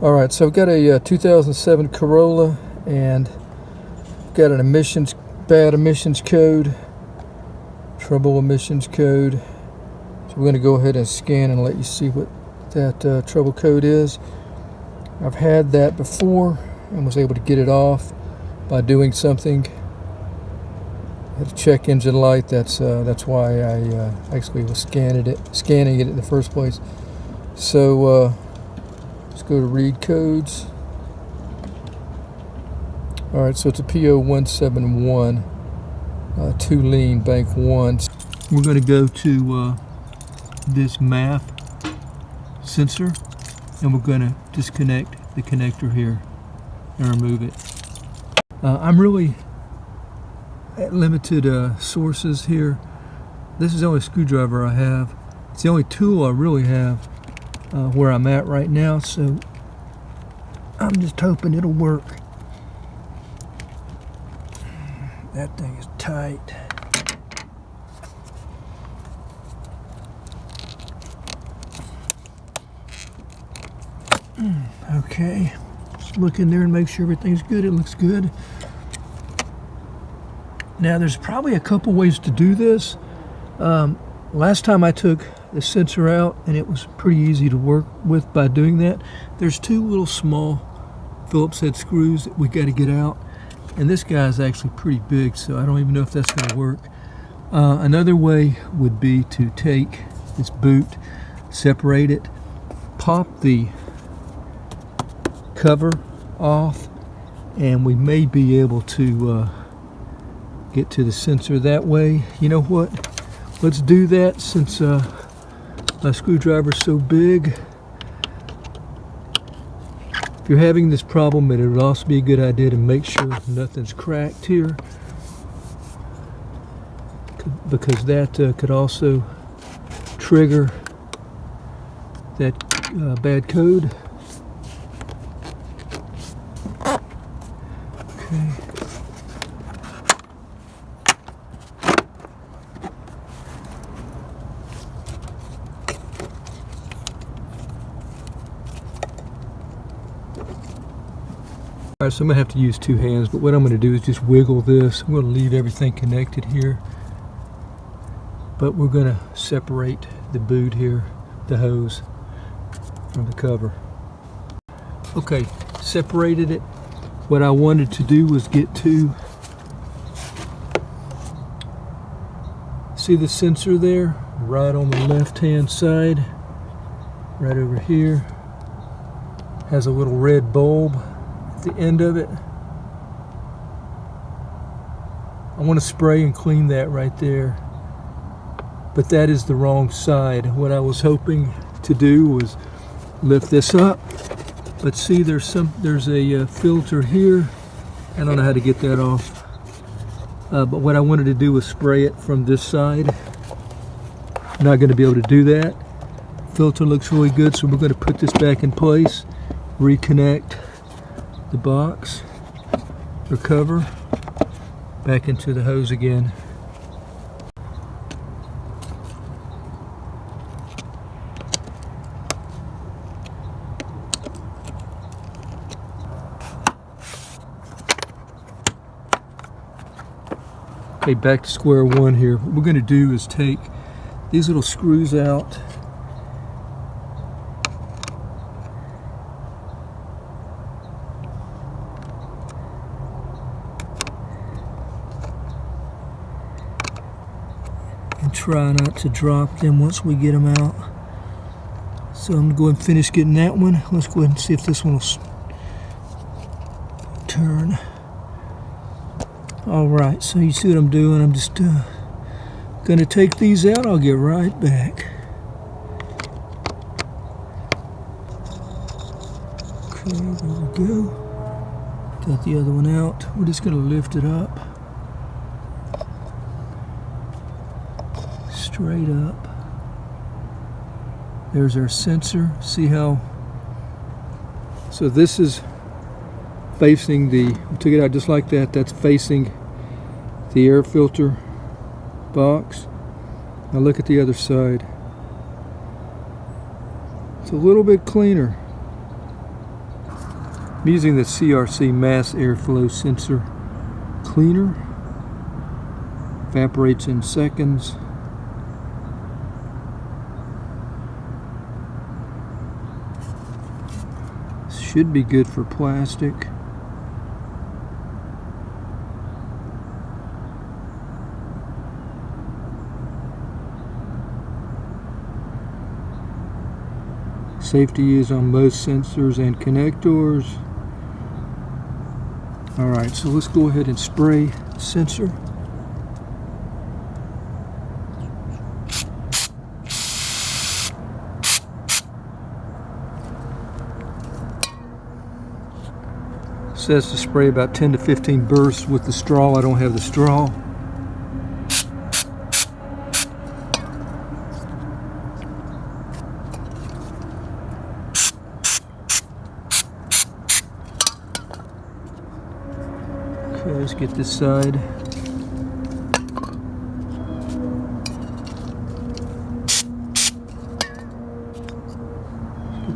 Alright, so I've got a 2007 Corolla and got an bad emissions code, trouble emissions code. So we're going to go ahead and scan and let you see what that trouble code is. I've had that before and was able to get it off by doing something. I had a check engine light. That's why I actually was scanning it in the first place. So let's go to read codes. Alright, so it's a P0171, 2 lean bank 1. We're going to go to this MAF sensor and we're going to disconnect the connector here and remove it. I'm really at limited sources here. This is the only screwdriver I have. It's the only tool I really have where I'm at right now, so I'm just hoping it'll work. That thing is tight. Okay, just look in there and make sure everything's good. It looks good. Now there's probably a couple ways to do this. Last time I took the sensor out and it was pretty easy to work with by doing that. There's 2 little small Phillips head screws that we got to get out, and this guy is actually pretty big, so I don't even know if that's going to work. Another way would be to take this boot, separate it, pop the cover off, and we may be able to get to the sensor that way. You know what? Let's do that since my screwdriver's so big. If you're having this problem, it would also be a good idea to make sure nothing's cracked here, because that could also trigger that bad code. Okay. Alright, so I'm going to have to use 2 hands, but what I'm going to do is just wiggle this. I'm going to leave everything connected here, but we're going to separate the boot here, the hose, from the cover. Okay, separated it. What I wanted to do was get to, see the sensor there? Right on the left hand side, right over here, has a little red bulb at the end of it. I want to spray and clean that right there, but that is the wrong side. What I was hoping to do was lift this up, but see there's a filter here. I don't know how to get that off, but what I wanted to do was spray it from this side. I'm not going to be able to do that. Filter looks really good, so we're going to put this back in place, reconnect the box or cover back into the hose again. Okay, back to square one here. What we're going to do is take these little screws out. And try not to drop them once we get them out. So I'm going to go ahead and finish getting that one. Let's go ahead and see if this one will turn. Alright, so you see what I'm doing. I'm just going to take these out. I'll get right back. Okay, there we go. Got the other one out. We're just going to lift it up. Straight up. There's our sensor. See how? So this is facing we took it out just like that. That's facing the air filter box. Now look at the other side. It's a little bit cleaner. I'm using the CRC mass airflow sensor cleaner. Evaporates in seconds. Should be good for plastic. Safety is on most sensors and connectors. Alright, so let's go ahead and spray the sensor. It says to spray about 10 to 15 bursts with the straw. I don't have the straw. Okay, let's get this side.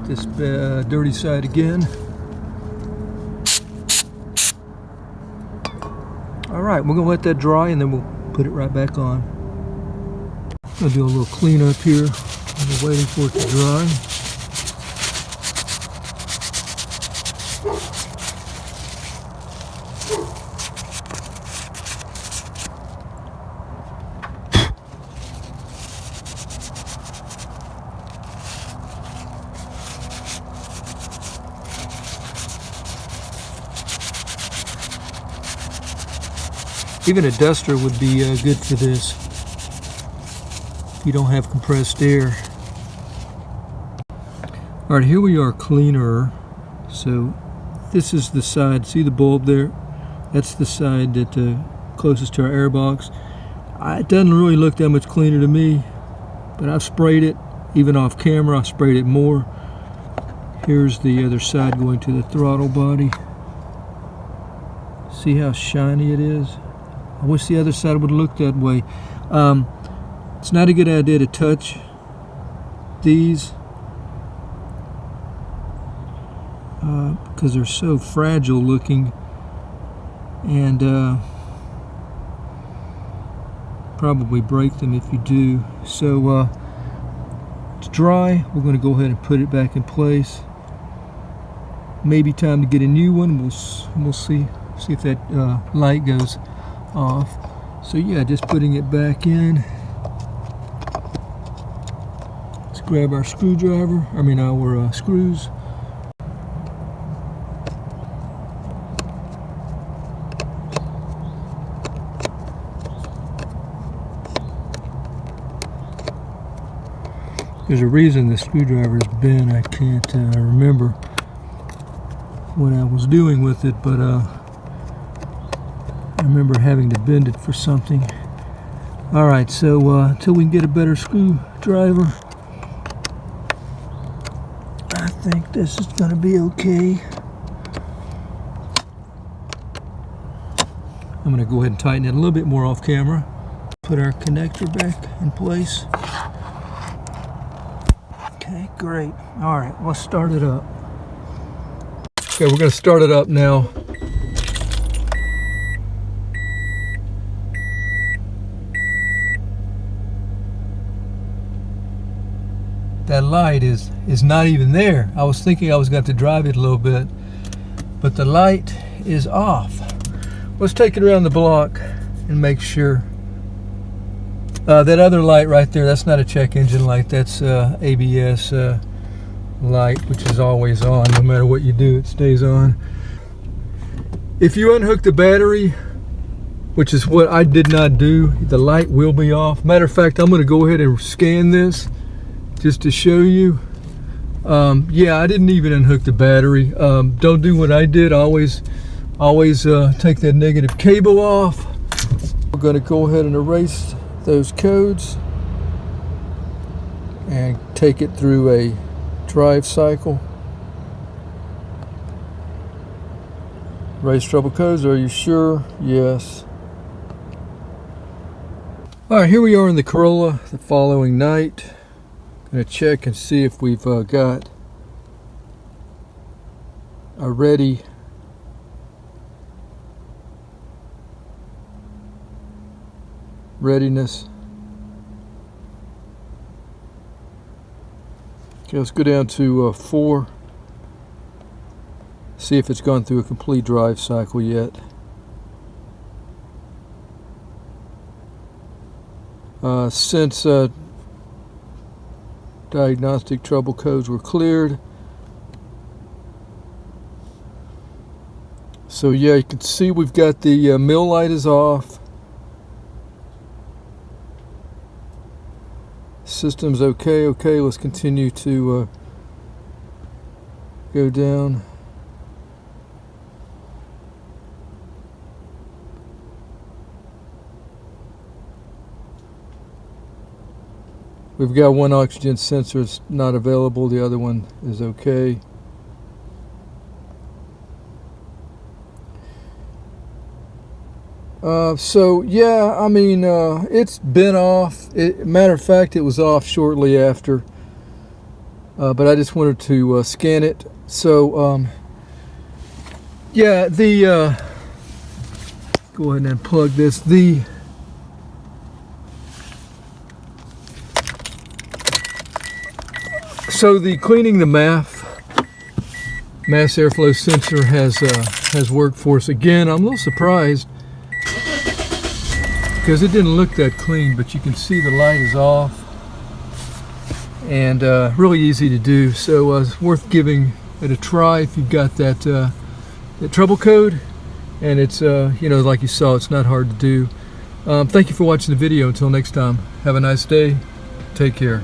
Let's get this dirty side again. Alright, we're going to let that dry and then we'll put it right back on. I'm going to do a little cleanup here. I'm waiting for it to dry. Even a duster would be good for this if you don't have compressed air. Alright, here we are cleaner. So this is the side, see the bulb there? That's the side that closest to our air box. It doesn't really look that much cleaner to me, but I've sprayed it, even off camera. I sprayed it more. Here's the other side going to the throttle body. See how shiny it is? I wish the other side would look that way. It's not a good idea to touch these because they're so fragile looking, and probably break them if you do. So it's dry. We're going to go ahead and put it back in place. Maybe time to get a new one. We'll see if that light goes off. So yeah, just putting it back in. Let's grab our screwdriver, our screws. There's a reason the screwdriver's bent. I can't remember what I was doing with it, but I remember having to bend it for something. Alright, so until we can get a better screwdriver, I think this is going to be okay. I'm going to go ahead and tighten it a little bit more off camera. Put our connector back in place. Okay, great. Alright, let's start it up. Okay, we're going to start it up now. That light is not even there. I was thinking I was going to drive it a little bit, but the light is off. Let's take it around the block and make sure. That other light right there, that's not a check engine light. That's ABS light, which is always on. No matter what you do, it stays on. If you unhook the battery, which is what I did not do, the light will be off. Matter of fact, I'm going to go ahead and scan this just to show you. Yeah, I didn't even unhook the battery. Don't do what I did. Always take that negative cable off. We're going to go ahead and erase those codes and take it through a drive cycle. Erase trouble codes. Are you sure? Yes. Alright, here we are in the Corolla the following night. Going to check and see if we've got readiness. Okay, let's go down to 4. See if it's gone through a complete drive cycle yet. Since diagnostic trouble codes were cleared. So yeah, you can see we've got the mill light is off. System's okay. Okay, let's continue to go down. We've got one oxygen sensor that's not available. The other one is okay. So yeah, I mean, it's been off. Matter of fact, it was off shortly after. But I just wanted to scan it. So yeah, the go ahead and plug this. So the cleaning the mass airflow sensor has worked for us again. I'm a little surprised because it didn't look that clean, but you can see the light is off and really easy to do. So it's worth giving it a try if you've got that trouble code, and it's you know, like you saw, it's not hard to do. Thank you for watching the video. Until next time, have a nice day. Take care.